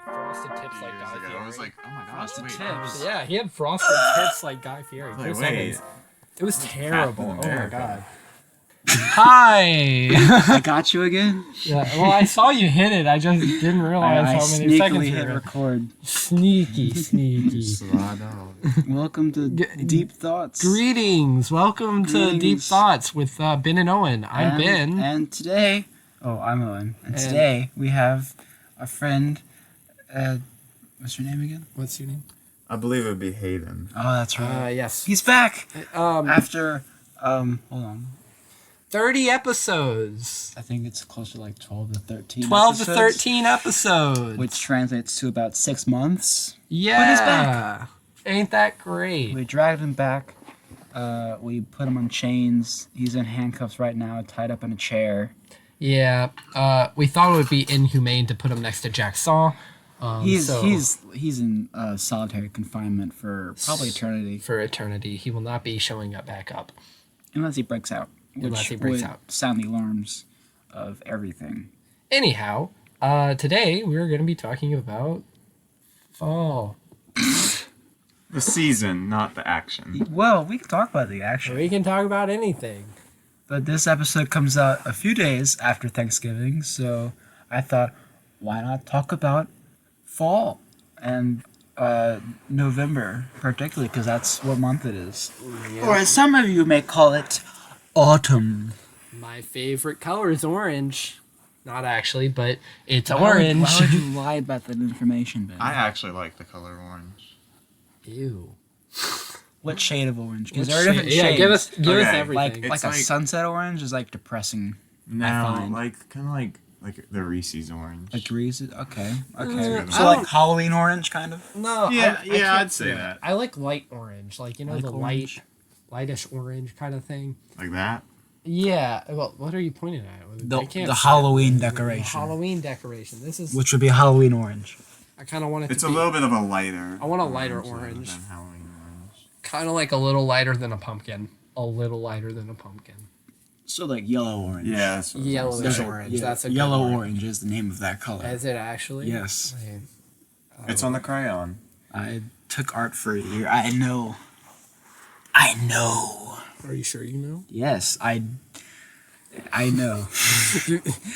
frosted tips like Guy Fieri. I was like, oh my gosh, Frosted wait, tips. Yeah, he had frosted tips like Guy Fieri. Like, Chris wait. Evans. It was terrible. Captain Oh my America. god. Hi. I got you again. Yeah, well, I saw you hit it. I just didn't realize I how many seconds sneakily you hit were. record. Sneaky. Welcome to Deep Thoughts. Greetings. Welcome to Deep Greetings. Thoughts with Ben and Owen. I'm Ben. And today, I'm Owen. And today we have our friend, what's your name again? What's your name? I believe it would be Hayden. Oh, that's right. Yes. He's back Um, after, hold on. 30 episodes. I think it's closer to like 12 to 13 12 episodes, to 13 episodes. which translates to about 6 months. yeah. But he's back. Ain't that great? We dragged him back. We put him on chains. He's in handcuffs right now, tied up in a chair. Yeah. We thought it would be inhumane to put him next to Jack Saw. He's in solitary confinement for probably eternity, For eternity. He will not be showing up back up. unless he breaks out. Unless Which he breaks would out. sound the alarms of everything. Anyhow, today we're going to be talking about fall. The season, not the action. Well, we can talk about the action, We can talk about anything. but this episode comes out a few days after Thanksgiving, so I thought, why not talk about fall and November, particularly because that's what month it is. Or as some of you may call it, autumn. My favorite color is orange. Not actually, but it's Why orange. would you lie about that information, Ben? I actually like the color orange. Ew. What shade of orange? Because What there are different shade? Yeah, shades. give us Okay. everything. like It's a like- sunset orange is like depressing. No, find. like kind of like the Reese's orange. Like Reese's. Okay. good. So like Halloween orange, kind of. No, Yeah, I yeah, can't I'd say do that. I like light orange, like you know Like the orange? lightish orange kind of thing. Like that. Yeah. Well, what are you pointing at? The I can't the see Halloween it. The decoration, Halloween decoration. This is. which would be Halloween orange. I kind of want it It's to a be little bit of a lighter. I want a lighter rather orange. than Halloween orange. kind of like a little lighter than a pumpkin. A little lighter than a pumpkin. So like yellow orange. Yeah. That's what I was Yellowish gonna say. orange. Yeah, That's a good yellow one. orange is the name of that color. Is it actually? Yes. Wait. It's on the crayon. I took art for a year. I know. Are you sure you know? Yes, I know.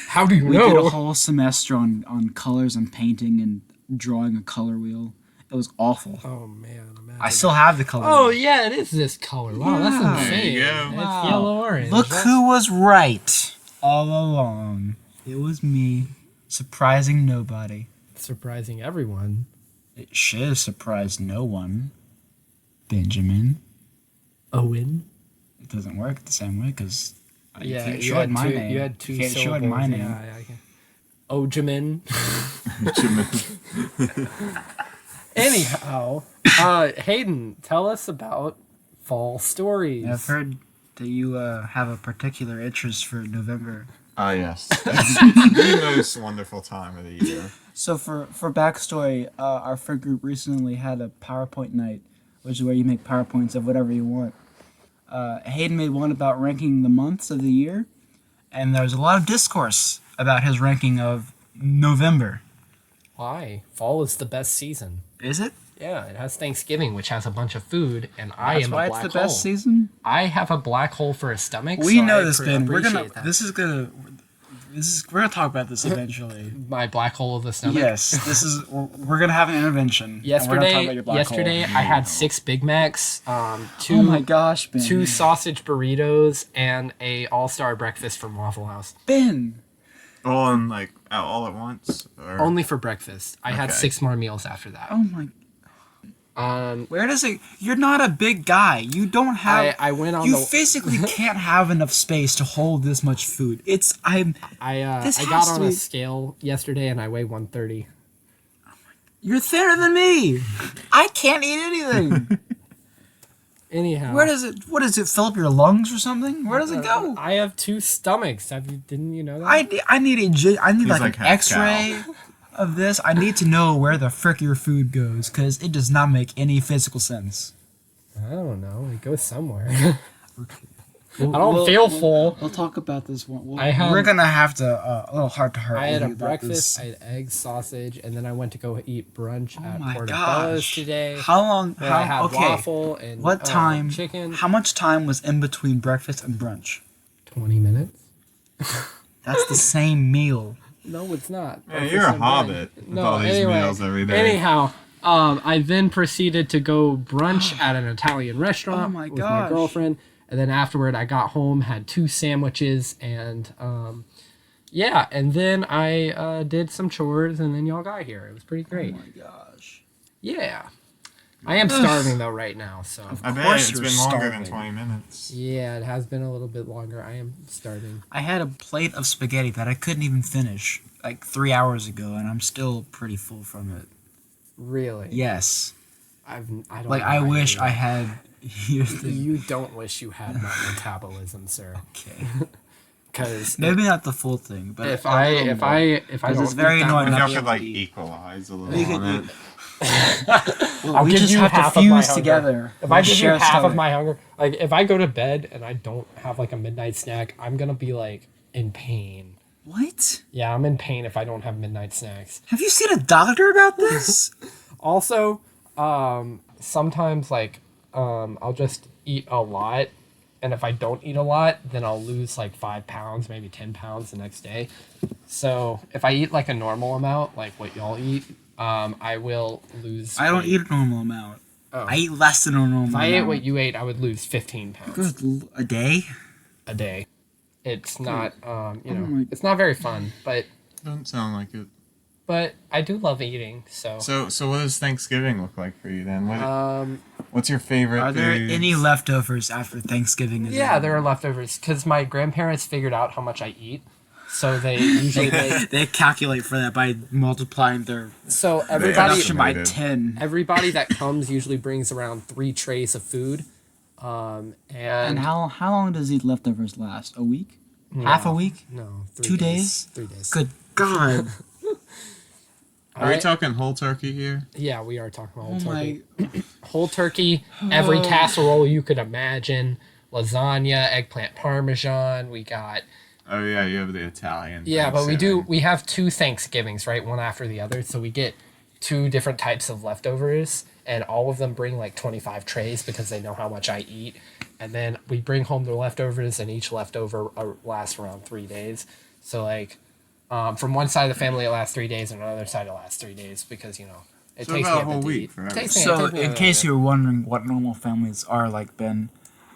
How do you We did a know? whole semester on colors and painting and drawing a color wheel. It was awful. Oh man, imagine. I still have the color Oh wheel. yeah, it is this color. Wow, that's Yeah. insane. There you go. It's Wow. yellow orange. Look That's- who was right all along. It was me, surprising nobody. surprising everyone. It should have surprised no one. Benjamin. Owen. It doesn't work the same way because you Yeah, can't you shorten had my two. name. You had two You can't syllables. shorten my name. Yeah, I can. Ojamin. Anyhow, Hayden, tell us about fall stories. I've heard that you have a particular interest for November. Ah, yes. That's the most wonderful time of the year. So for backstory, our friend group recently had a PowerPoint night, which is where you make PowerPoints of whatever you want. Hayden made one about ranking the months of the year, and there was a lot of discourse about his ranking of November. Why? Fall is the best season. Is it? Yeah, it has Thanksgiving, which has a bunch of food, and I That's am why a it's black the hole. best season. I have a black hole for a stomach. We so know I this, Ben. We're appreciate that. We're gonna talk about this eventually. My black hole of the stomach. Yes, we're gonna have an intervention. and we're gonna talk about your black Yesterday hole. I had 6 Big Macs, two Oh my gosh, Ben. 2 sausage burritos, and a all-star breakfast from Waffle House. Ben. All at once? Or? Only for breakfast. I had Okay. 6 more meals after that. Oh my. Um, Where does it? You're not a big guy. You don't have. I went on You the. physically can't have enough space to hold this much food. This I has got to on a be- scale yesterday and I weigh 130. You're thinner than me. I can't eat anything. Anyhow, Where does it? What does it? Fill up your lungs or something? Where does it go? I have 2 stomachs. Didn't you know that? I need like like an half X-ray of this. I need to know where the frick your food goes because it does not make any physical sense. I don't know. It goes somewhere. I don't feel full. We'll talk about this one. We're gonna have to a little heart to heart. I had a breakfast. I had eggs, sausage, and then I went to go eat brunch at my Portobello's gosh. today. How long? Where I had okay. waffle and What time? chicken. How much time was in between breakfast and brunch? 20 minutes. That's the same meal. No, it's not. Yeah, you're a hobbit with all these meals every day. Anyhow, I then proceeded to go brunch at an Italian restaurant with my girlfriend. And then afterward, I got home, had 2 sandwiches, and and then I did some chores, and then y'all got here. It was pretty great. Oh my gosh. Yeah. I am starving, though, right now, so. I bet it's been longer than 20 minutes. Yeah, it has been a little bit longer. I am starving. I had a plate of spaghetti that I couldn't even finish like 3 hours ago, and I'm still pretty full from it. Really? Yes. I don't Like, know I how wish you- I had... You don't wish you had my metabolism, sir. Okay. Because Maybe not the full thing, but if a I little if more. I if I 'Cause don't it's very eat that annoying If much- not y'all could like eat. equalize a We little could on it. I'll we give just you have half to of my fuse hunger. together. If I We'll give you share half of stomach. my hunger, like if I go to bed and I don't have like a midnight snack, I'm gonna be like in pain. What? Yeah, I'm in pain if I don't have midnight snacks. Have you seen a doctor about this? Also, sometimes like I'll just eat a lot, and if I don't eat a lot, then I'll lose like 5 pounds, maybe 10 pounds the next day. So if I eat like a normal amount, like what y'all eat, I will lose. I don't weight. eat a normal amount. Oh. I eat less than a normal If amount. I ate what you ate, I would lose 15 pounds A day? a day. It's not, my- it's not very fun, but Doesn't sound like it. I do love eating. So, So what does Thanksgiving look like for you then? um, What's your favorite Are there foods? any leftovers after Thanksgiving? is yeah, over? there are leftovers because my grandparents figured out how much I eat, so they usually make. They calculate for that by multiplying their So everybody, production by estimated. 10. everybody that comes usually brings around 3 trays of food, and And how long does these leftovers last? A week? Half a week? no 2 days? 3 days. Good God. Are we talking whole turkey here? Yeah, we are talking about whole Oh turkey. my. Whole turkey, every casserole you could imagine, lasagna, eggplant parmesan. We got Oh yeah, you have the Italian. yeah, but Thanksgiving. we have 2 Thanksgivings, right? One after the other, so we get 2 different types of leftovers, and all of them bring like 25 trays because they know how much I eat. And then we bring home the leftovers, and each leftover lasts around 3 days. So like, from one side of the family it lasts 3 days, and another side it lasts 3 days because it So takes about me a whole bit to week eat. for It everything. takes me- it So, takes me in a case bit. you're wondering what normal families are like, Ben,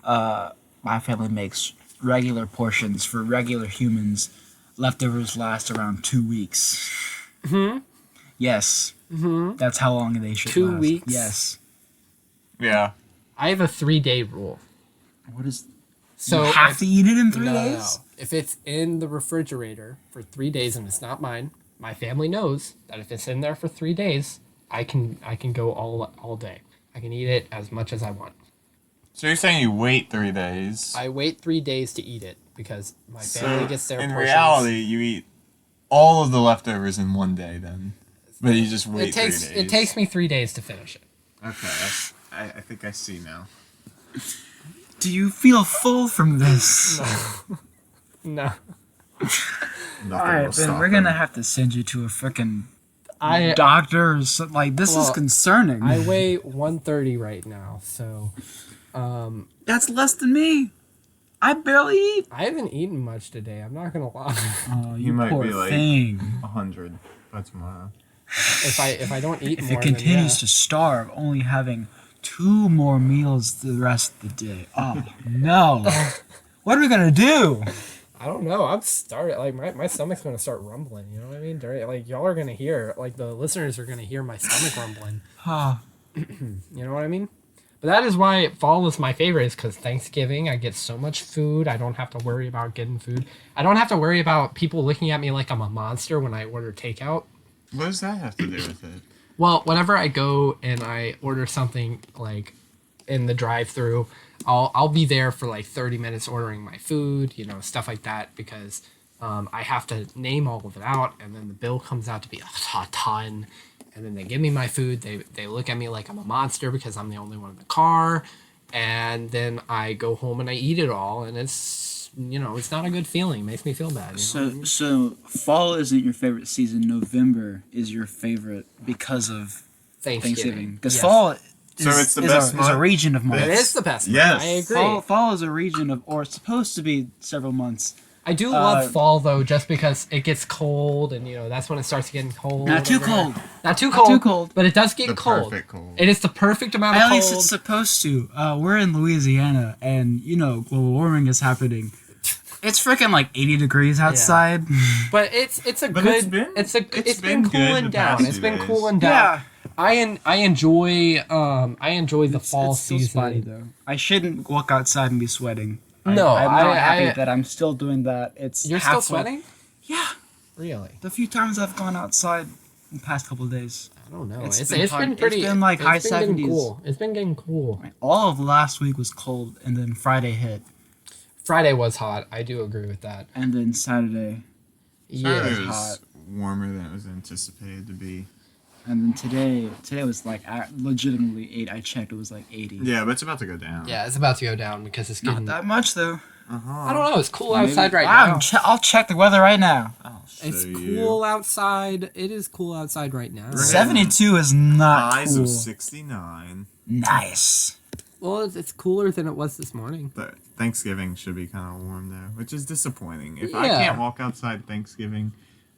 my family makes regular portions for regular humans. Leftovers last around 2 weeks. Yes. That's how long they should 2 last. weeks? Yes. Yeah. I have a 3-day rule. What is... So you have if- to eat it in 3 no, days? no. If it's in the refrigerator for 3 days and it's not mine, my family knows that if it's in there for 3 days, I can go all day. I can eat it as much as I want. So you're saying you wait 3 days? I wait 3 days to eat it because my family gets their in portions. reality, you eat all of the leftovers in one day then, but you just wait It takes 3 days. it takes me 3 days to finish it. Okay, I think I see now. Do you feel full from this? No, Nothing Alright, will Ben, stop we're gonna him. have to send you to a freaking I doctor or something. Like, this is Well, concerning. I weigh 130 right now, so That's less than me. I barely eat. I haven't eaten much today. I'm not gonna lie. Oh, You might poor be like- thing. 100 by tomorrow. if I don't eat If more, it continues then, to starve, only having 2 more meals the rest of the day. Oh, no. What are we going to do? I don't know. I'm started like my stomach's gonna start rumbling. You know what I mean? Like y'all are gonna hear, like the listeners are gonna hear my stomach rumbling. Oh, You know what I mean? But that is why fall is my favorite. Is because Thanksgiving I get so much food. I don't have to worry about getting food. I don't have to worry about people looking at me like I'm a monster when I order takeout. What does that have to do with it? Well, whenever I go and I order something like in the drive-through, I'll be there for like 30 minutes ordering my food, stuff like that, because I have to name all of it out, and then the bill comes out to be a ton, and then they give me my food. They look at me like I'm a monster because I'm the only one in the car, and then I go home and I eat it all, and it's it's not a good feeling. It makes me feel bad. So fall isn't your favorite season. November is your favorite because of Thanksgiving. Because Yes. fall it's the best is a month? region of months. It is the best. Yes. I agree. Fall is a region of, or it's supposed to be several months. I do love fall though, just because it gets cold, and that's when it starts getting cold. Not too over there. cold. Not too Not cold. too cold. But it does get The cold. perfect cold. It is the perfect amount of At cold. least it's supposed to. We're in Louisiana, and global warming is happening. It's freaking like 80 degrees outside. But it's a But good. it's been been good cooling the down. past It's few been days. cooling down. Yeah. I enjoy the fall it's still season. spotty, though. I shouldn't walk outside and be sweating. No, I'm not happy I- that I'm still doing that. It's You're still halfway- sweating? Yeah. Really? The few times I've gone outside in the past couple of days. I don't know. It's It's been been hot. It's pretty. been, like, high it's been getting 70s. Cool. It's been getting cool. All of last week was cold, and then Friday hit, Friday was hot. I do agree with that. and then Saturday, Saturday Yeah. was hot. warmer than it was anticipated to be. and then today was like legitimately 8. I checked, it was like 80. Yeah, but it's about to go down. Yeah, it's about to go down because it's getting. Not that much though. I don't know. It's cool outside right now. I'll check the weather right now. I'll show It's you. cool outside. It is cool outside right now. 72 is not Highs cool. of 69. Nice. Well, it's cooler than it was this morning. But Thanksgiving should be kind of warm there, which is disappointing. If Yeah. I can't walk outside Thanksgiving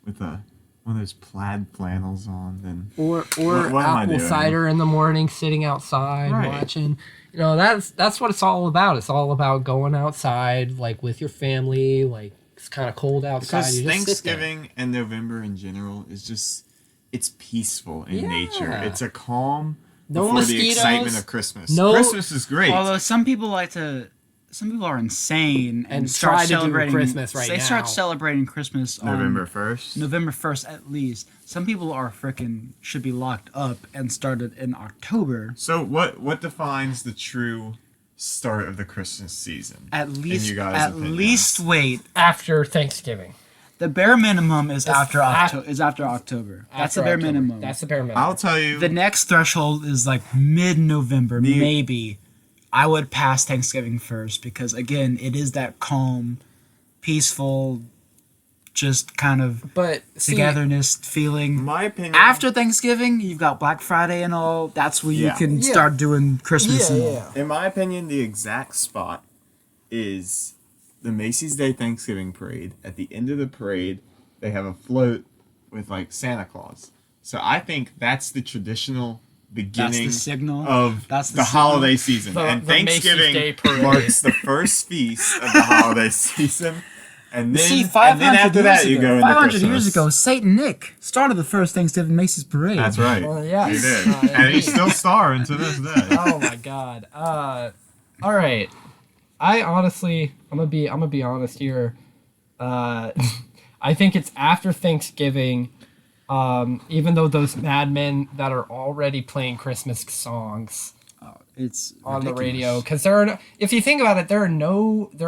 with one of those plaid flannels on, then Or What am I apple doing? cider in the morning, sitting outside Right. watching. That's what it's all about. It's all about going outside, like with your family. Like it's kind of cold outside. because You just sit there. Thanksgiving and November in general is just it's peaceful in Yeah. nature. It's a calm No before the mosquitoes, excitement of Christmas. no- Christmas is great. Although some people are insane And start try to do celebrating Christmas right They start now. celebrating Christmas on November 1st. November 1st at least. Some people should be locked up and started in October. So what defines the true start of the Christmas season? At least you guys' opinions? wait. After Thanksgiving. The bare minimum is after af- October. That's After the bare October. minimum. That's the bare minimum. I'll tell you. The next threshold is like mid-November, The- maybe. I would pass Thanksgiving first because again, it is that calm, peaceful, just kind of but see, togetherness feeling. my opinion. After Thanksgiving, you've got Black Friday and all. That's where you Yeah. can Yeah. start doing Christmas and all. yeah. In my opinion, the exact spot is the Macy's Day Thanksgiving Parade. At the end of the parade, they have a float with like Santa Claus. So I think that's the traditional beginning signal. of That's the the signal. holiday season. The- and the Macy's Day Thanksgiving Parade. marks the first feast of the holiday season. And then, See, and 500 then after years that, you ago, go into 500 Christmas. years ago, Saint Nick started the first Thanksgiving Macy's parade. That's right. Well, yes. He did. And he's still starring to this day. Oh my god. All right. I'm gonna be honest here. I think it's after Thanksgiving. Even though those madmen that are already playing Christmas songs It's on the ridiculous. radio, because if you think about it, there are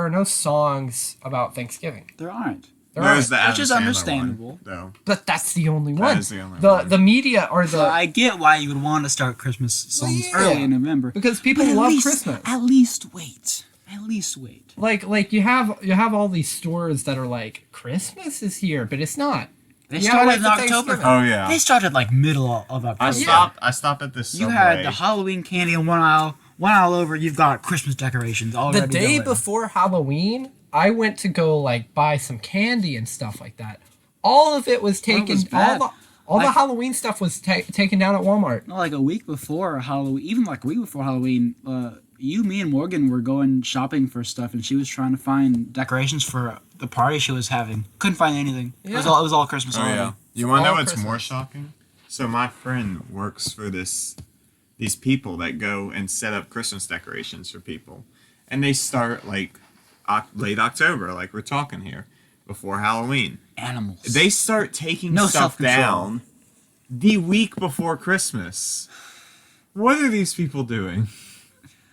no songs about Thanksgiving. There aren't. There There's aren't. the Which Adam is Sandler understandable. one, though. But that's the only one. is the only the one. the media or the I get why you would want to start Christmas songs yeah. early in November. because people But at love least- Christmas. At least wait. At least wait. Like you have all these stores that are like Christmas is here, but it's not. They Yeah, started like in the October. Thanksgiving. Oh yeah. They started like middle of October. I stopped at this. You Subway. had the Halloween candy in one aisle. One aisle over, you've got Christmas decorations already. The day going. before Halloween, I went to go like buy some candy and stuff like that. All of it was taken. was bad. All the Like- Halloween stuff was taken down at Walmart. No, like a week before Halloween, even like a week before Halloween, me and Morgan were going shopping for stuff, and she was trying to find decorations for the party she was having. Couldn't find anything. It was Yeah. all Christmas Oh already. yeah. You want to know all what's Christmas. more shocking? So my friend works for these people that go and set up Christmas decorations for people, and they start like late October, like we're talking here, before Halloween. Animals. They start taking No stuff self-control. down the week before Christmas. What are these people doing?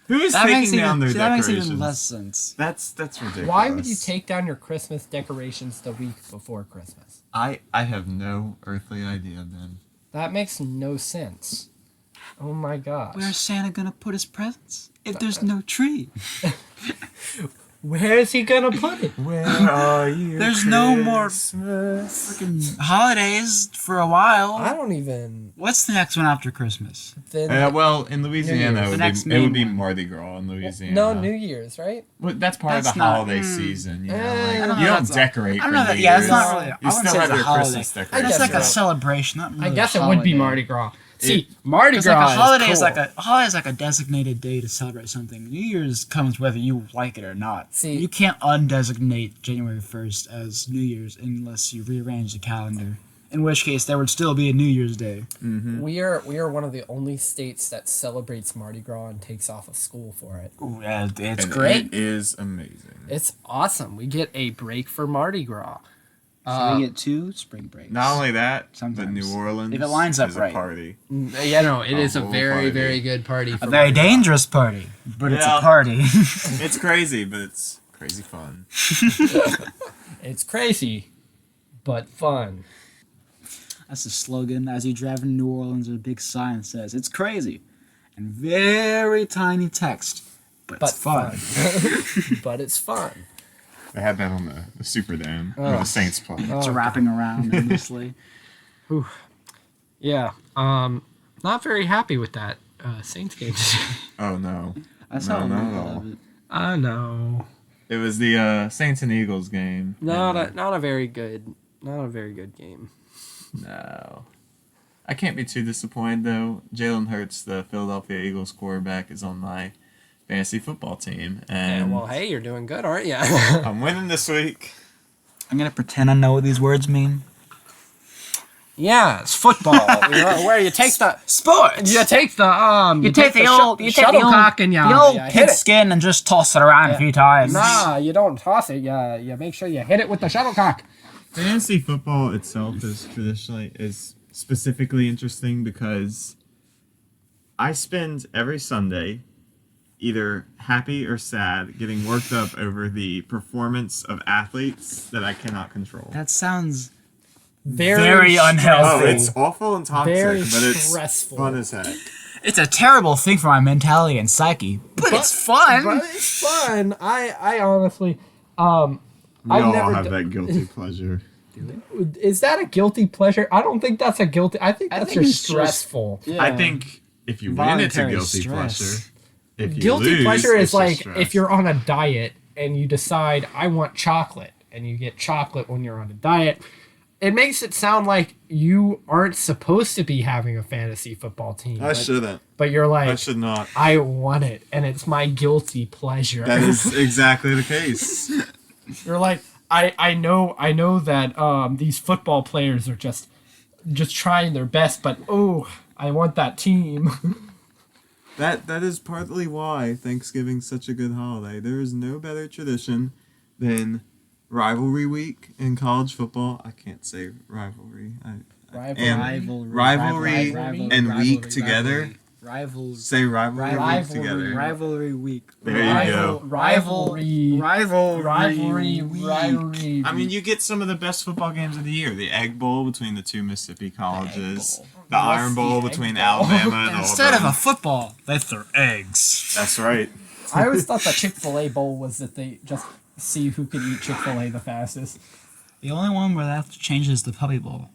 Who is that makes taking down even, their see, that makes decorations? even less sense. That's ridiculous. Why would you take down your Christmas decorations the week before Christmas? I have no earthly idea, Ben. That makes no sense. Oh my gosh. Where's Santa gonna put his presents if there's no tree? Where is he gonna put it? Where are you? There's no more Christmas? freaking holidays for a while. I don't even. What's the next one after Christmas? Then Well, in Louisiana, Year's. it The would next be, it would be main one. Mardi Gras in Louisiana. no, New Year's, right? Well, that's part of That's the not- holiday season. You know, I like, don't you know, don't that's a- decorate. I don't know for that. New Yeah, it's Year's. not really. You I wouldn't still say have it's a your holiday. Christmas I decorations. That's guess like a so. celebration. Not really I guess a it would be holiday. Mardi Gras. See, Mardi It's Gras like a holiday is is cool. like a holiday is like a designated day to celebrate something. New Year's comes whether you like it or not. See- you can't undesignate January 1st as New Year's unless you rearrange the calendar. In which case, there would still be a New Year's Day. We are one of the only states that celebrates Mardi Gras and takes off of school for it. Ooh, yeah, it's And great. It is amazing. It's awesome. We get a break for Mardi Gras. So we get 2 spring breaks. Not only that, but Sometimes. New Orleans If it lines up is right. a party. Yeah, no, it is a whole very, party. very good party. a For very Mardi Gras. dangerous party, but it's Yeah. a party. It's crazy, but it's crazy fun. It's crazy, but fun. That's the slogan. As you drive in New Orleans, there's a big sign that says, "It's crazy," and very tiny text, but But it's fun. But it's fun. They had that on the Superdome where the Saints play. It's wrapping around endlessly. Yeah. Not very happy with that Saints game today. Oh no, I saw a No, little no, bit no. of it. I know. it was the Saints and Eagles game. Not And, a very good game. No. I can't be too disappointed, though. Jalen Hurts, the Philadelphia Eagles quarterback, is on my fantasy football team. Yeah, And well, hey, you're doing good, aren't you? I'm winning this week. I'm gonna pretend I know what these words mean. Yeah, it's football. Where you take the Sports. you take the You take the old shuttlecock and the old hit pig it. skin and just toss it around a few times. Nah, you don't toss it. You make sure you hit it with the shuttlecock. Fantasy football itself is specifically interesting because I spend every Sunday either happy or sad getting worked up over the performance of athletes that I cannot control. That sounds Very unhealthy. Oh, it's awful and toxic, Very but it's stressful. fun as heck. It's a terrible thing for my mentality and psyche, but it's fun. But it's fun. I honestly, We I've all never have d- that guilty pleasure. is that a guilty pleasure? I don't think that's a guilty. I think that's think just it's just- stressful. I think if you win, it's a Voluntary guilty stress. pleasure. If you Guilty lose, pleasure it's is just like stress. if you're on a diet and you decide I want chocolate and you get chocolate when you're on a diet. It makes it sound like you aren't supposed to be having a fantasy football team. I shouldn't. But you're I like, should not. I want it, and it's my guilty pleasure. That is exactly the case. You're like, I know that these football players are just trying their best, but oh, I want that team. That is partly why Thanksgiving's such a good holiday. There is no better tradition than rivalry week in college football. I can't say rivalry. Rivalry and week together. Say rivalry week together. Rivalry week. There you go. Rivalry. Rivalry Rivalry. I mean, you get some of the best football games of the year. The Egg Bowl between the two Mississippi colleges. The Iron Bowl between Alabama and Instead of Auburn. a football, they throw eggs. That's right. I always thought the Chick-fil-A bowl was that they just see who could eat Chick-fil-A the fastest. The only one where that changes the Puppy Bowl.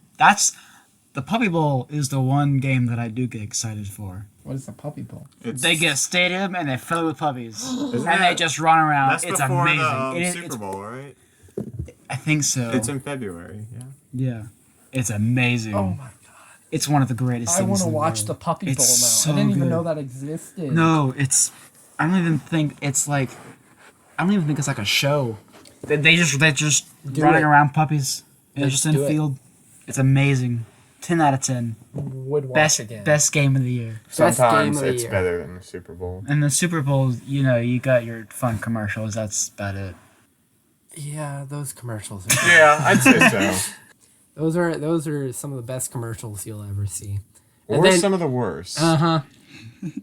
The Puppy Bowl is the one game that I do get excited for. What is the Puppy Bowl? They get a stadium and they fill it with puppies, and they that- just run around. That's It's before amazing. the It is- Super Bowl, right? I think so. It's in February. Yeah. Yeah, it's amazing. Oh my god! It's one of the greatest I things. want to in the watch world. the Puppy Bowl now. It's so I didn't even good. know that existed. No, it's. I don't even think it's like. I don't even think it's like a show. They're just Do running it. around puppies. And they're Just just in do it. field. It's amazing. 10 out of 10. Would watch again. Best game of the year. Best game of the year. better than the Super Bowl. And the Super Bowl, you got your fun commercials. That's about it. Yeah, those commercials. Are Yeah, I'd say so. those are some of the best commercials you'll ever see. Or then- some of the worst. And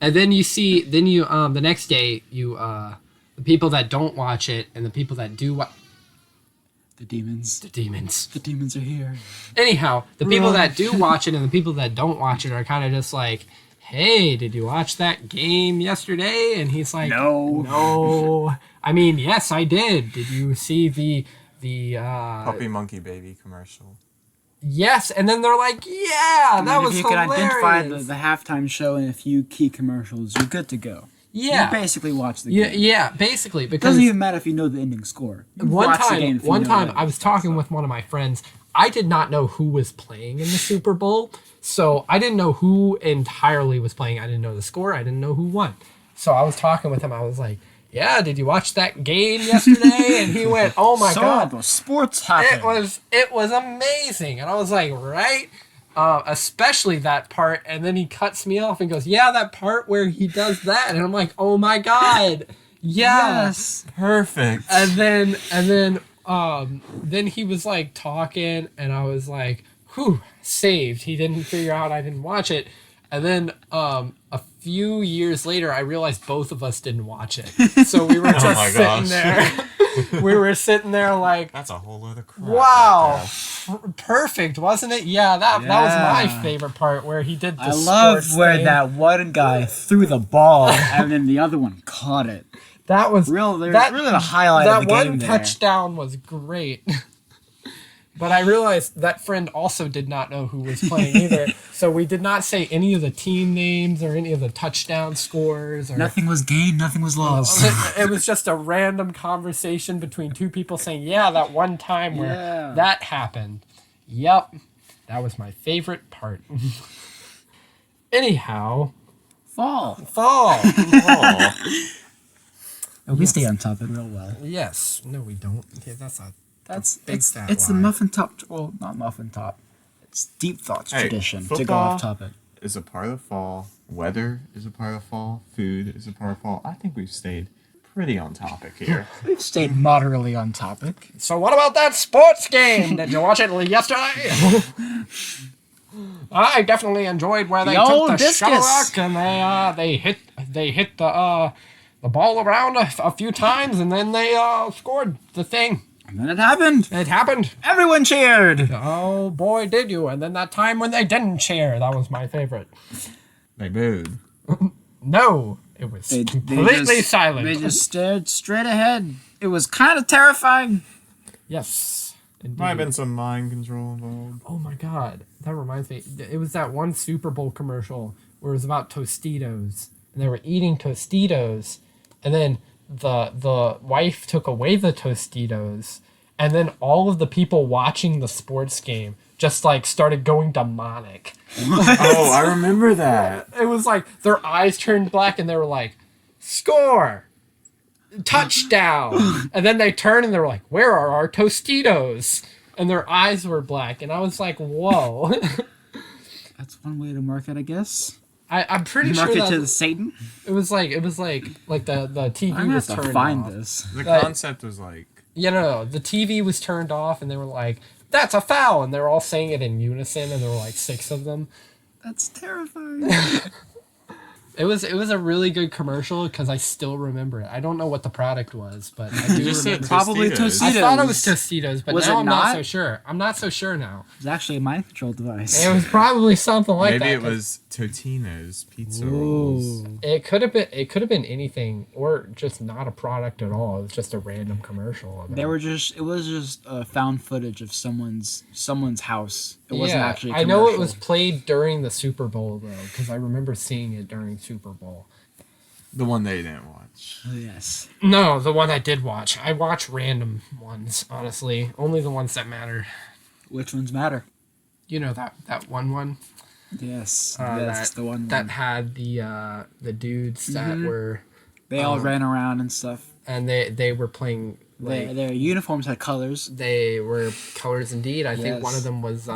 then the next day the people that don't watch it and the people that do watch The demons. the demons. The demons are here. Anyhow, the people that do watch it and the people that don't watch it are kind of just like, hey, did you watch that game yesterday? And he's like, No. no. I mean, yes, I did. Did you see the Puppy Monkey Baby commercial? Yes, and then they're like, yeah, that was if you hilarious. can identify the halftime show and a few key commercials, you're good to go. Yeah. You basically watch the Yeah, game. yeah, basically. It Because doesn't even matter if you know the ending score. You watch the game if you one know time that. I was talking with one of my friends. I did not know who was playing in the Super Bowl. So I didn't know who entirely was playing. I didn't know the score. I didn't know who won. So I was talking with him. I was like, yeah, did you watch that game yesterday? And he went, oh my God. The sports happened. It was amazing. And I was like, right? Especially that part. And then he cuts me off and goes, yeah, that part where he does that. And I'm like, oh my God. Yeah. Yes. Perfect. And then he was like talking and I was like, whew, saved. He didn't figure out I didn't watch it. And then a few years later, I realized both of us didn't watch it. So we were just my sitting gosh. there. We were sitting there like, That's a whole other crap. wow, right perfect, wasn't it? Yeah, that was my favorite part where he did the I love sports where thing. that one guy threw the ball and then the other one caught it. That was Really the highlight of the that game one there. touchdown was great. But I realized that friend also did not know who was playing either. So we did not say any of the team names or any of the touchdown scores. Or Nothing was gained, nothing was lost. It was just a random conversation between two people saying, yeah, that one time where Yeah. that happened. Yep. That was my favorite part. Anyhow, Fall. fall. there. We stay on topic real well. Yes. No, we don't. Yeah, That's big it's fat the lie. muffin top. Well, not muffin top. It's deep thoughts Hey, tradition to go football- off topic. Is a part of fall. Weather is a part of fall. Food is a part of fall. I think we've stayed pretty on topic here. We've stayed moderately on topic. So what about that sports game? Did you watch it yesterday? I definitely enjoyed where they The took old the discus. shuttlecock and they hit the ball around a few times and then they scored the thing. And then it happened. It happened. Everyone cheered. Oh boy, did you! And then that time when they didn't cheer, that was my favorite. They booed. No, it was completely silent. They just stared straight ahead. It was kind of terrifying. Yes, indeed. Might have been some mind control involved. Oh my God, that reminds me. It was that one Super Bowl commercial where it was about Tostitos, and they were eating Tostitos, and then the wife took away the Tostitos, and then all of the people watching the sports game just like started going demonic. Oh, I remember that. It was like their eyes turned black, and they were like, "Score! Touchdown!" And then they turned and they were like, "Where are our Tostitos?" And their eyes were black, and I was like, "Whoa!" That's one way to mark it, I guess. I'm pretty sure Mark it that to Satan. it was like the TV I'm gonna was have to turned find off. this. The Like- concept was like, Yeah, no, the TV was turned off, and they were like, "That's a foul!" And they were all saying it in unison, and there were like 6 of them. That's terrifying. It was a really good commercial because I still remember it. I don't know what the product was, but I do just said remember. Probably Tostitos. I Tostitos. thought it was Tostitos, but Was now it I'm not not? so sure. I'm not so sure now. It's actually a mind control device. It was probably something like maybe that. it was Totino's pizza rolls. Ooh. It could have been. It could have been anything, or just not a product at all. It was just a random commercial. About They were just. It was just found footage of someone's house. It wasn't actually. A I know it was commercial. played during the Super Bowl though, because I remember seeing it during Super Bowl. The one they didn't watch. Oh, yes. No, the one I did watch. I watch random ones, honestly. Only the ones that matter. Which ones matter? You know that one Yes. that That's the one. that had the dudes that were They all ran around and stuff. and they were playing like Their uniforms had colors. they were colors indeed. I think one Yes. of them was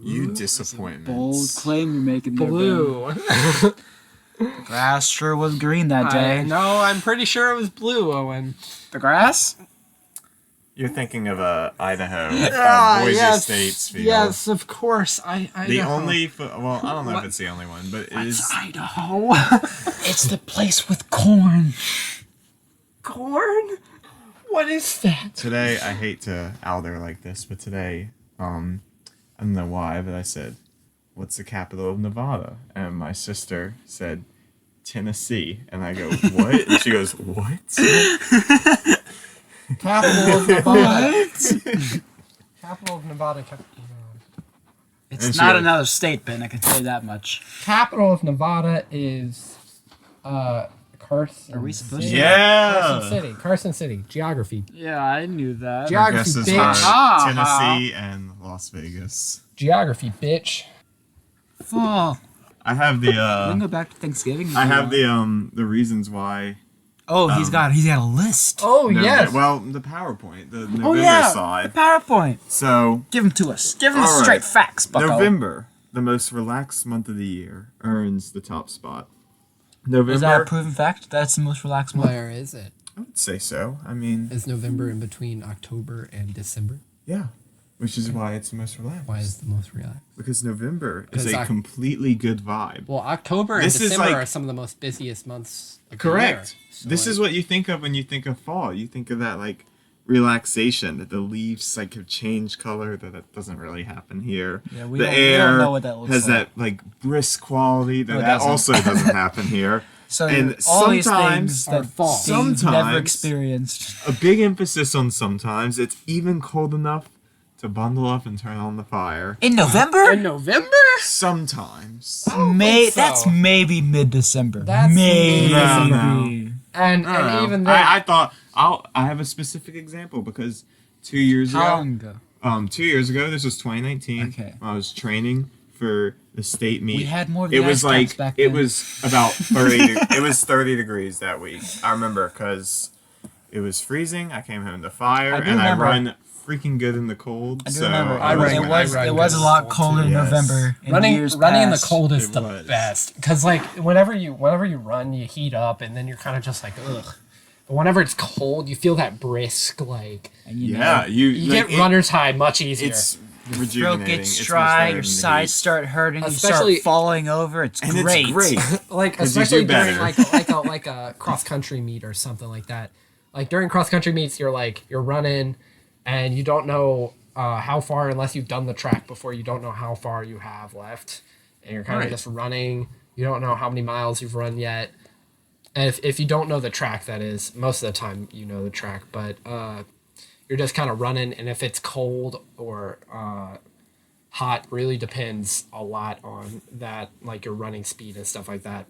You disappoint me. Bold claim you're making there, Ben. blue. The grass sure was green that day. No, I'm pretty sure it was blue, Owen. The grass? You're thinking of Idaho, Ah, Boise yes, State's field. yes, of course. I The know. only, well, I don't know if it's the only one, but it is. Idaho. It's the place with corn. corn. What is that? Today, I hate to out there like this, but today, I don't know why, but I said, "What's the capital of Nevada?" And my sister said, "Tennessee." And I go, "What?" And she goes, "What?" Capital of Nevada. Capital of Nevada. It's And she not goes- another state, Ben. I can tell you that much. Capital of Nevada is Carson. Are we supposed to? Yeah. Carson City. Geography. Yeah, I knew that. Geography, Guesses bitch. are Ah. Tennessee and Las Vegas. Geography, bitch. Fall. I have We can the go back to Thanksgiving. if I you have want. the reasons why. Oh, he's got a list. Oh, No, yes. Well, the PowerPoint, the November Oh yeah, slide. the PowerPoint. So Give them to us. Give them the All right. straight facts, Bucko. November, the most relaxed month of the year, earns the top spot. Is that a November, proven fact? That's the most relaxed month. Where is it? I would say so. I mean, Is November in between October and December? yeah, which is why it's the most relaxed. Why is it the most relaxed? Because November is 'Cause a I- completely good vibe. Well, October and This is December like- are some of the most busiest months of Correct. the year. So, This like, is what you think of when you think of fall. You think of that like relaxation, that the leaves like have changed color. That doesn't really happen here. Yeah, we the don't air know what that looks has like. that like brisk quality. No, it That doesn't. also doesn't happen here. So And all these sometimes things that are fall. Steve never Sometimes- experienced. A big emphasis on sometimes. It's even cold enough to bundle up and turn on the fire. In November? in November? Sometimes. think so. That's maybe mid-December. That's maybe. No. And I don't know. even then, I thought I have a specific example because 2 years How ago. long ago? 2 years ago, this was 2019. Okay. I was training for the state meet. We had more of It the was ice caps like back it then. was about 30. It was 30 degrees that week. I remember because it was freezing. I came home to fire, I do and remember. I run freaking good in the cold. I do so remember. I It run- was, I it run was a good lot as well, colder in too. November. In running years in the past. cold is It the was. best because like whenever you run, you heat up, and then you're kind of just like ugh. But whenever it's cold, you feel that brisk like And you Yeah, know, you like, get runner's high much easier. It's throat rejuvenating. gets It's much dry, better your than the sides heat. start hurting, Especially- you start falling over. It's And great. it's great. like 'Cause you especially do during better. like a cross country meet or something like that. Like during cross country meets, you're running, and you don't know how far unless you've done the track before. You don't know how far you have left, and you're kind of Right. just running. You don't know how many miles you've run yet. And if you don't know the track, that is most of the time you know the track, but you're just kind of running, and if it's cold or hot, really depends a lot on that, like your running speed and stuff like that.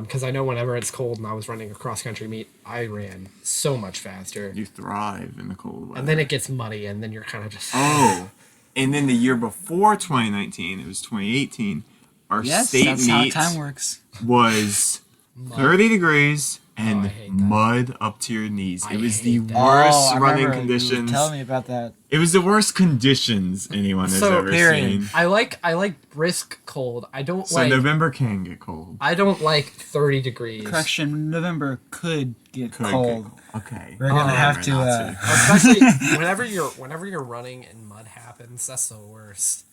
Because I know whenever it's cold and I was running a cross country meet, I ran so much faster, You thrive in the cold weather. and then it gets muddy, and then you're kind of just Oh, and then the year before 2019, it was 2018. Our Yes, state that's how meet time works. was 30 degrees and I hate that. mud up to your knees. I It was the hate that. worst I running remember you conditions. Tell me about that. It was the worst conditions anyone has So, ever period. seen. I like brisk cold. I don't So like November can get cold. I don't like 30 degrees. Correction, November could get Could cold. get cold. Okay. We're gonna have Remember to. not Especially whenever you're running and mud happens, that's the worst.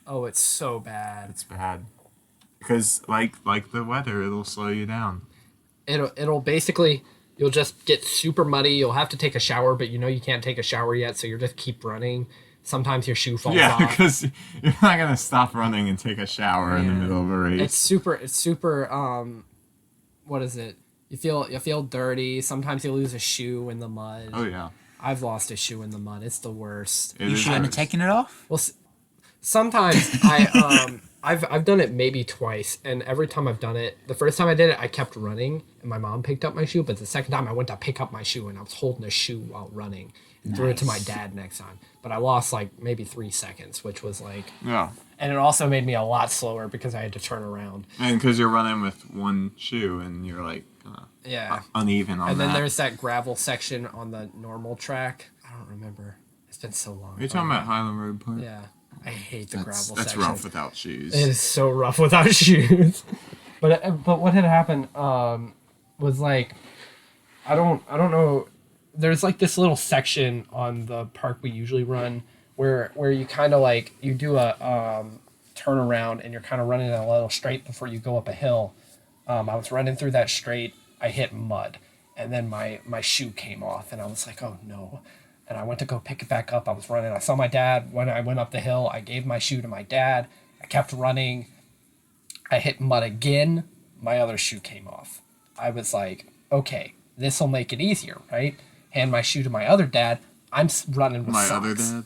Oh, it's so bad. It's bad. Because like the weather, it'll slow you down. It'll basically you'll just get super muddy. You'll have to take a shower, but you know you can't take a shower yet, so you'll just keep running. Sometimes your shoe falls Yeah, off. because you're not gonna stop running and take a shower in the Yeah. middle of a race. It's super what is it? You feel dirty. Sometimes you lose a shoe in the mud. Oh yeah. I've lost a shoe in the mud. It's the worst. It You is shouldn't have worse. taken it off. Well, sometimes I've done it maybe twice, and every time I've done it, the first time I did it, I kept running, and my mom picked up my shoe. But the second time, I went to pick up my shoe, and I was holding a shoe while running, and threw it to my dad next time. But I lost like maybe 3 seconds, which was like, Yeah. and it also made me a lot slower because I had to turn around. And because you're running with one shoe and you're like Yeah. uneven on And then that. there's that gravel section on the normal track. I don't remember. It's been so long. You're talking about Highland Road Park? Yeah. I hate the That's, gravel that's section. rough without shoes. It is so rough without shoes. But what had happened was like I don't know. There's like this little section on the park we usually run where you kind of like you do a turnaround and you're kind of running a little straight before you go up a hill. I was running through that straight. I hit mud, and then my shoe came off, and I was like, oh no. and I went to go pick it back up. I was running. I saw my dad when I went up the hill. I gave my shoe to my dad. I kept running. I hit mud again. My other shoe came off. I was like, okay, this will make it easier, right? Hand my shoe to my other dad. I'm running with My socks. other dad?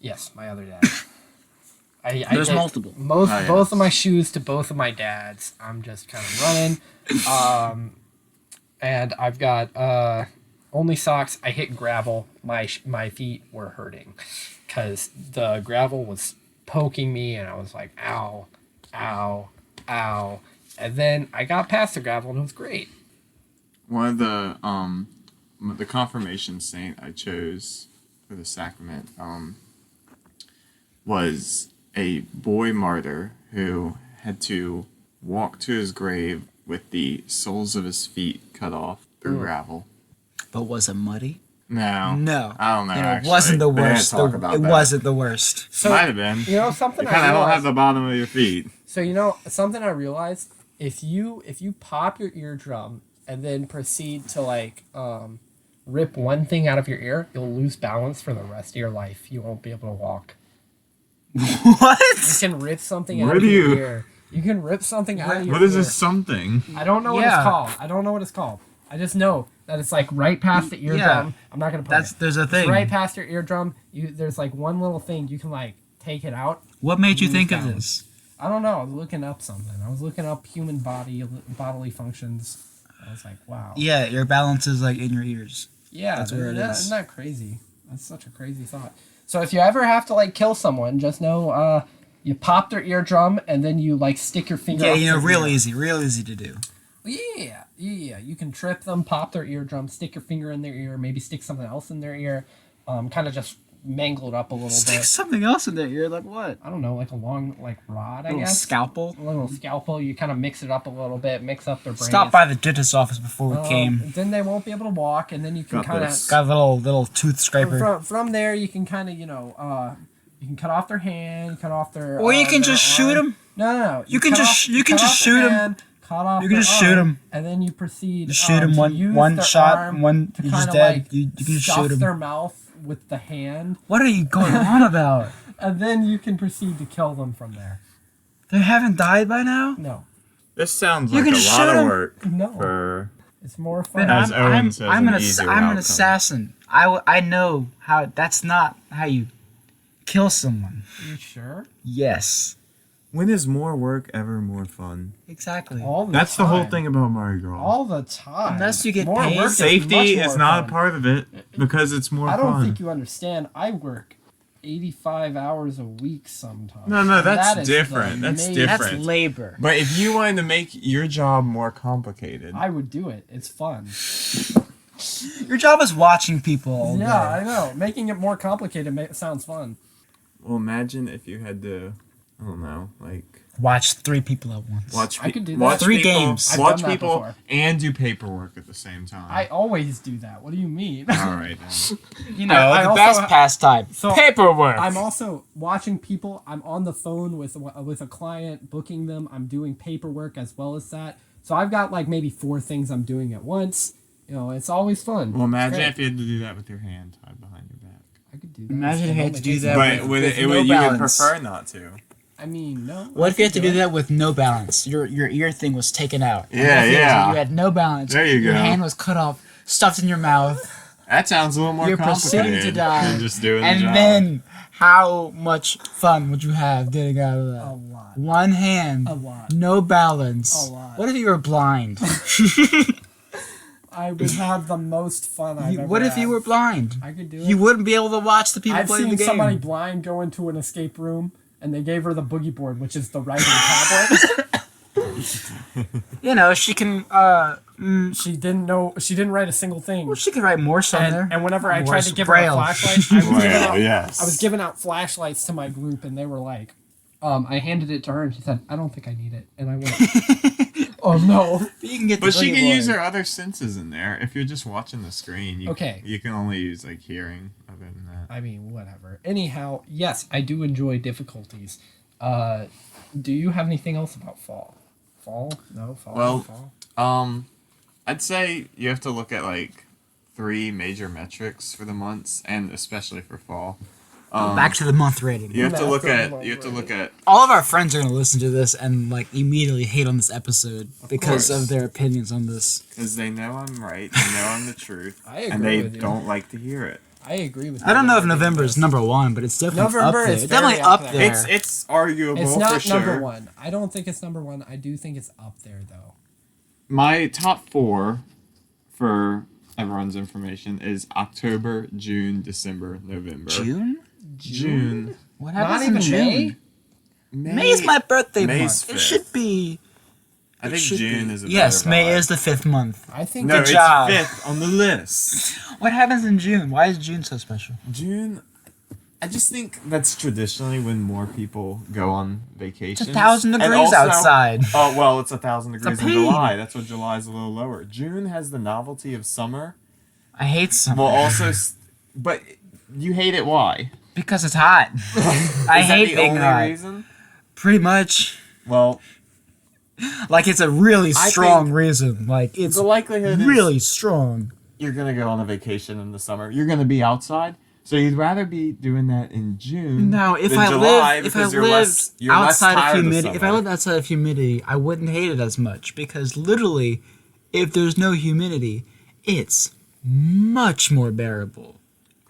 Yes, my other dad. There's get multiple. Both of my shoes to both of my dads. I'm just kind of running. And I've got only socks. I hit gravel. My feet were hurting because the gravel was poking me, and I was like, ow, ow, ow. And then I got past the gravel, and it was great. One of the confirmation saint I chose for the sacrament was a boy martyr who had to walk to his grave with the soles of his feet cut off through gravel. But was it muddy? No. No. I don't know. It Actually. wasn't the They didn't worst. talk about It that. wasn't the worst. So, Might have been. you know, something You kind of I don't have realized. the bottom of your feet. So something I realized, if you pop your eardrum and then proceed to like rip one thing out of your ear, you'll lose balance for the rest of your life. You won't be able to walk. What? You can rip something Where out of do your you- ear. You can rip something out of your What is ear. this something? I don't know what Yeah. it's called. I don't know what it's called. I just know that it's like right past the eardrum. Yeah. I'm not gonna put it. There's a It's thing. right past your eardrum. There's like one little thing you can like take it out. What made you Lose think of balance. this? I don't know. I was looking up something. I was looking up human bodily functions. I was like, wow. Yeah, your balance is like in your ears. Yeah, That's where it is. Isn't that crazy? That's such a crazy thought. So if you ever have to like kill someone, just know you pop their eardrum and then you like stick your finger. Yeah, up you know, their real ear. easy to do. Yeah. You can trip them, pop their eardrum, stick your finger in their ear, maybe stick something else in their ear, kind of just mangle it up a little Stick bit. something else in their ear, like what? I don't know, like a long like rod, I A little guess. scalpel. A little scalpel. You kind of mix it up a little bit, mix up their brains. Stop by the dentist's office before we came. Then they won't be able to walk, and then you can Got kind of this. Got a little tooth scraper. from there you can kind of you can cut off their hand, cut off their. Or you can their just shoot arm. 'em. No. You can cut just- off- you can cut just off shoot their 'em. hand, cut off You can their just shoot arm, 'em. and then you proceed. Just shoot 'em to one use their shot, arm one to you're kinda, just dead. Like, You can just stuff shoot 'em. their mouth with the hand, What are you going on about? and then you can proceed to kill them from there. They haven't died by now? No, This sounds You like can a just lot shoot of 'em. work No. for. it's more fun. Then As Owen says, an easier I'm an outcome. assassin. I know how. That's not how you kill someone. You sure? Yes, When is more work ever more fun? exactly. All the That's time. the whole thing about Mardi Gras. All the time. Unless you get More paid. work is Safety much is more not fun. a part of it because it's more I don't fun. think you understand. I work 85 hours a week sometimes. No, that's That is different. the That's main- different. That's labor. But if you wanted to make your job more complicated, I would do it. It's fun. Your job is watching people all Yeah, day. I know. Making it more complicated sounds fun. well, imagine if you had to, I don't know, like Watch 3 people at once. watch. I could do that. Watch 3 people, games. I've Watch done that people before. and do paperwork at the same time. I always do that. What do you mean? All right then. You know, I the also best ha- pastime. So, Paperwork. I'm also watching people. I'm on the phone with a client, booking them. I'm doing paperwork as well as that. So I've got like maybe 4 things I'm doing at once. You know, it's always fun. Well, imagine It's if you had to do that with your hand tied behind your back. I could do that. Imagine if you had to do It that But with- would with it, no would you would balance. prefer not to? I mean, no. What if you had to do it? that with no balance? Your ear thing was taken out. Yeah, What if yeah. You had no balance. There you Your go. hand was cut off, stuffed in your mouth, That sounds a little more You're complicated proceeding to die, than just doing the and job. then how much fun would you have getting out of that? A lot. One hand, A lot. no balance. A lot. What if you were blind? I would have the most fun I've ever What if you had. were blind? I could do it. You wouldn't be able to watch the people I've play the seen game. somebody blind go into an escape room, and they gave her the boogie board, which is the writing tablet. You know, she can. She didn't know. She didn't write a single thing. Well, she could write Morse on there. And whenever I tried Morse to give her a Braille. flashlight, I was, giving Well, out, yes. I was giving out flashlights to my group, and they were like, I handed it to her, and she said, "I don't think I need it." And I went, "Oh no!" You can get the But she boogie can board. use her other senses in there. If you're just watching the screen, you, Okay. you can only use like hearing. Other than that, I mean, whatever. Anyhow, yes, I do enjoy difficulties. Do you have anything else about fall? Fall? No, fall. Well, fall. I'd say you have to look at like 3 major metrics for the months, and especially for fall. Back to the month rating. You have to look at. All of our friends are going to listen to this and like immediately hate on this episode because of their opinions on this. Because they know I'm right, they know I'm the truth, I agree and they with you. don't like to hear it. I agree with you. I don't know if November is number 1, but it's definitely November up there. is It's definitely very up up there. there. It's arguable It's not for sure. number 1. I don't think it's number 1. I do think it's up there though. My top 4 for everyone's information is October, June, December, November. June. What Not happens even in June? May? May is my birthday May's month. It 5th. should be. I think should June be. is a Yes, better May vibe. is the 5th month. I think No, Good it's job. 5th on the list. What happens in June? Why is June so special? June, I just think that's traditionally when more people go on vacation. It's 1,000 degrees outside. Oh, well, it's 1,000 degrees in pain. July. That's what July is a little lower. June has the novelty of summer. I hate summer. Well, also, but you hate it. Why? Because it's hot. I Is that hate the being only hot. reason? Pretty much. Well, Like, it's a really I strong think reason. Like, it's the likelihood is really strong. you're gonna go on a vacation in the summer. You're gonna be outside, so you'd rather be doing that in June. Now, if than I July lived, because you're less outside of tired humidity, if I summer. lived outside of humidity, I wouldn't hate it as much because literally, if there's no humidity, it's much more bearable.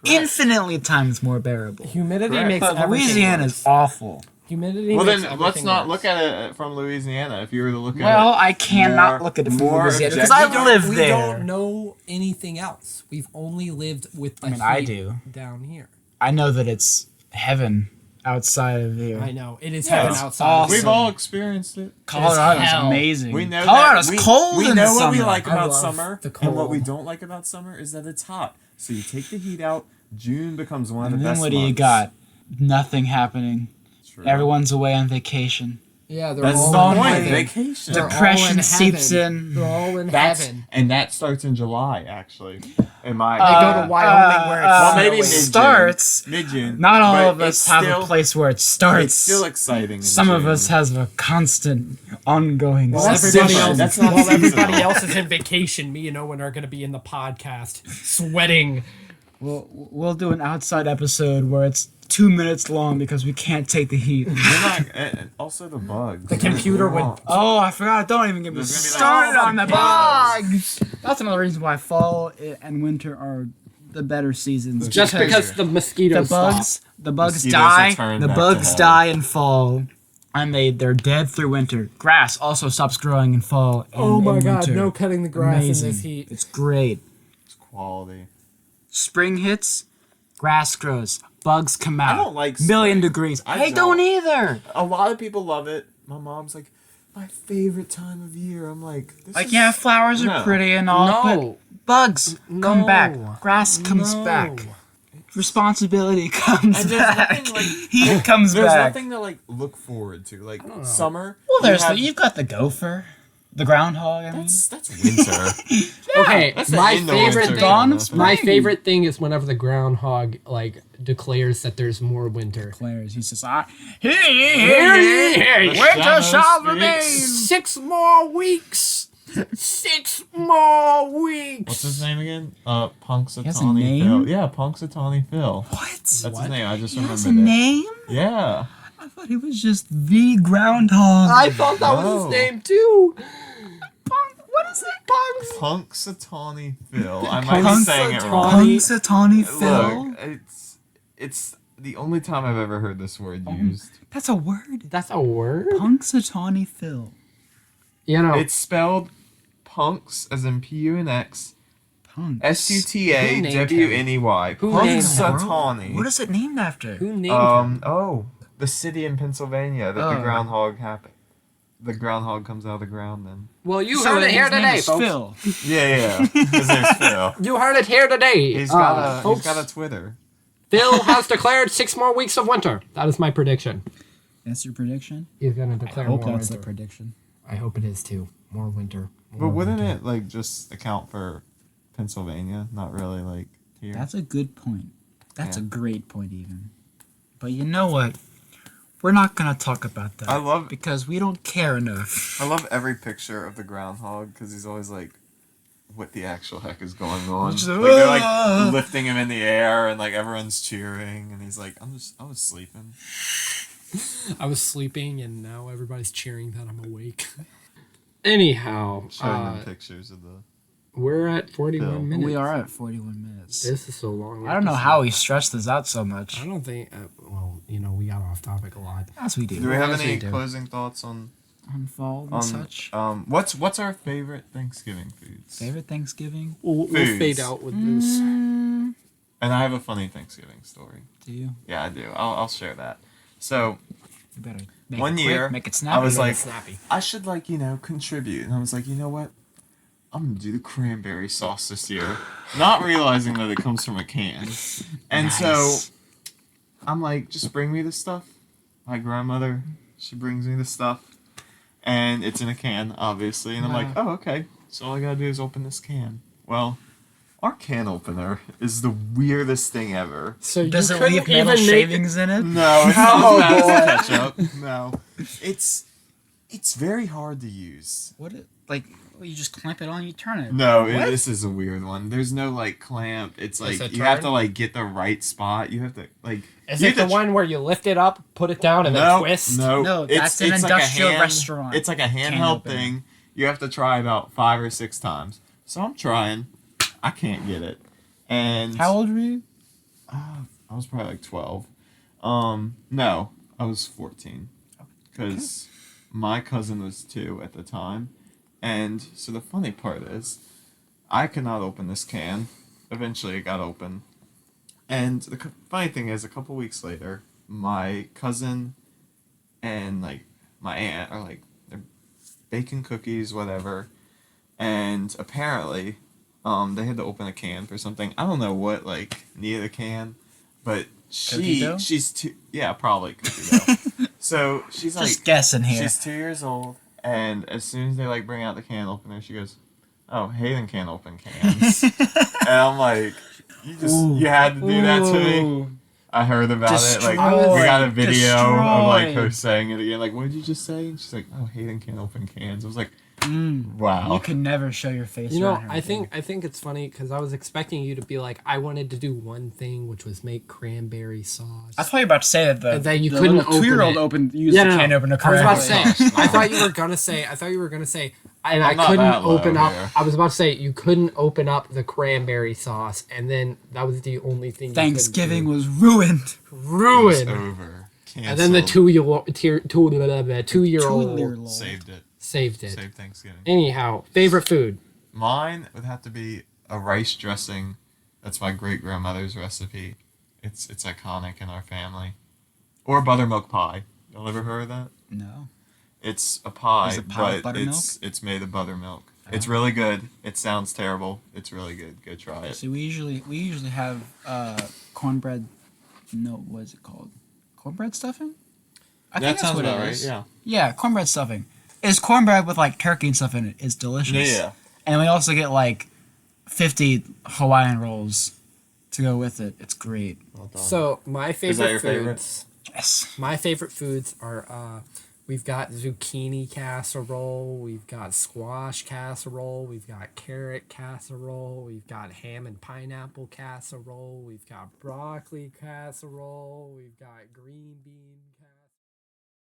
Infinitely times more bearable. humidity Correct. makes But everything Louisiana worse. is awful. Humidity Well, makes then let's everything not worse. look at it from Louisiana. If you were to look at Well, it, I cannot more- look at it from more Louisiana because objective- I live We there. don't know anything else. We've only lived with the I mean, I heat do. down here. I know that it's heaven outside of here. I know. It is Yeah, heaven it's outside. awesome. we've all experienced it. Colorado's hell. amazing. We know Colorado's that. We, cold we in know summer. what we like I about love summer, the and what we cold. don't like about summer is that it's hot. So you take the heat out. June becomes one of And the then best what do you months. got? Nothing happening. True. Everyone's away on vacation. Yeah, they're That's all the in point. heaven. Vacation. They're all Depression in seeps heaven. in. They're all in That's heaven. and that starts in July. Actually, in my They go to Wyoming where it's well, maybe snowing. mid-June. starts. mid-June. Not all but of us it's have still, a place where it starts. It's still exciting. in Some of June. us has a constant, ongoing. Well, That's everybody different. else, That's not while everybody seasonal. else is in vacation, me and Owen are going to be in the podcast, sweating. We'll do an outside episode where it's 2 minutes long because we can't take the heat. You're not, also the bugs. The computer would. Oh, I forgot. Don't even get me There's gonna be, like, started all on the the bugs. That's another reason why fall and winter are the better seasons. Just because the the mosquitoes bugs, the bugs Mosquitoes die. will turn The back to bugs hell. die in fall, and they're dead through winter. Grass also stops growing in fall. And Oh my in god, winter. no cutting the grass Amazing. in this heat. It's great. It's quality. Spring hits, grass grows, bugs come out. I don't like million spring. degrees. I I don't don't. either. A lot of people love it. My mom's like, my favorite time of year. I'm like, this Like, is... yeah, flowers are No. pretty and all, but bugs come No. back. Grass comes No. back. Responsibility comes And there's back. nothing, like- Heat comes There's back. nothing to like look forward to. Like summer. Well, you you've got the gopher, the groundhog. I mean, That's winter. Okay, That's my the end of favorite winter. thing. Dawn of spring. My favorite thing is whenever the groundhog like declares that there's more winter. Claire's. He says, Hey, winter shall Shadows remain. 6 more weeks. 6 more weeks. What's his name again? He has a Punxsutawney name? Phil. Yeah, Punxsutawney Phil. What? That's What? his name. I just He has remembered a it. name? Yeah. I thought he was just the groundhog. I thought that was No. his name too. What is it? Punxsutawney Phil. I might be saying it wrong. Punxsutawney Phil. Look, it's the only time I've ever heard this word used. That's a word. That's a word. Punxsutawney Phil. You know, It's spelled punks as in Punx, Punx. Sutawney. Who named him? Punxsutawney. What is it named after? who named him? The city in Pennsylvania that the Oh. groundhog happened. The groundhog comes out of the ground then. Well, you So heard it his here name today, is folks. Phil. Yeah. His name's Phil. You heard it here today. He's got folks. a Twitter. Phil has declared 6 more weeks of winter. That is my prediction. That's your prediction? He's gonna declare more winter. prediction. I hope it is too. More winter. But wouldn't it like just account for Pennsylvania? Not really like here. That's a good point. That's Yeah. a great point, even. But you know what? We're not gonna talk about that. I love because we don't care enough. every picture of the groundhog because he's always like what the actual heck is going on. Just, Like, they're like lifting him in the air, and like everyone's cheering, and he's like, I was sleeping. I was sleeping, and now everybody's cheering that I'm awake. Anyhow, Showing them pictures of the. we're at 41 Phil. minutes. We are at 41 minutes. This is so long. I don't know how we stretched this out so much. I don't think. Well, we got off topic a lot. As we do. Do we have As any do. closing thoughts on fall and such? what's our favorite Thanksgiving foods? Favorite Thanksgiving? We'll Foods. fade out with this. And I have a funny Thanksgiving story. Do you? Yeah, I do. I'll share that. So You better make one it quick, year, make it snappy. I was like, Snappy. I should contribute, and I was like, you know what? I'm gonna do the cranberry sauce this year, not realizing that it comes from a can. And so Nice. I'm like, just bring me the stuff. My grandmother, she brings me the stuff, and it's in a can, obviously. And I'm like, oh, okay. So all I gotta do is open this can. Well, our can opener is the weirdest thing ever. So Does you it couldn't leave metal even make shavings in it? No, it's Oh, not as bad as ketchup. No, it's very hard to use. What? You just clamp it on, you turn it. No, What? this is a weird one. There's no like clamp. It's like It's a you have turn? to like get the right spot. You have to like. Is you it the have to one where you lift it up, put it down, and then No, twist? No, that's an like a industrial restaurant. It's like a Can handheld opener. thing. You have to try about 5 or 6 times. So I'm trying. I can't get it. And How old were you? I was probably like 12. No, I was 14. Because my cousin was 2 at the time. And so the funny part is, I could not open this can. Eventually it got open. And the funny thing is, a couple weeks later, my cousin and like my aunt are like, they're baking cookies, whatever. And apparently, they had to open a can for something. I don't know what like needed a can, but Cookie dough? she's 2. Yeah, probably cookie dough. So she's like, Just guessing here. she's 2 years old, and as soon as they like bring out the can opener, she goes, "Oh, Hayden can't open cans." And I'm like, you had to do that to me. Ooh. I heard about it. Like, Destroy. we got a video of like Destroy. her saying it again. Like, what did you just say? And she's like, "Oh, Hayden can't open cans." I was like, You wow. can never show your face. around her I again. think it's funny because I was expecting you to be like, I wanted to do one thing, which was make cranberry sauce. I thought you were about to say that And then you the couldn't little open 2-year-old it. used the can opener I was about to correctly. say. I thought you were gonna say, and I'm I not couldn't that low open up. here. I was about to say you couldn't open up the cranberry sauce, and then that was the only thing. Thanksgiving was ruined. It's ruined. over. And then the Canceled. 2-year-old Saved it. saved it. Saved Thanksgiving. Anyhow, favorite food. Mine would have to be a rice dressing. That's my great grandmother's recipe. It's iconic in our family. Or buttermilk pie. Y'all ever heard of that? No. It's a pie, Is it pie with but buttermilk? it's made of buttermilk. It's really good. It sounds terrible. It's really good. Go try it. See, we usually have cornbread. No, what is it called? Cornbread stuffing. I think that's what it is. Yeah. Yeah, cornbread stuffing. It's cornbread with like turkey and stuff in it. It's delicious. Yeah. And we also get like 50 Hawaiian rolls to go with it. It's great. Well done. So my favorite that your favorite? foods. Yes. My favorite foods are we've got zucchini casserole, we've got squash casserole, we've got carrot casserole, we've got ham and pineapple casserole, we've got broccoli casserole, we've got green bean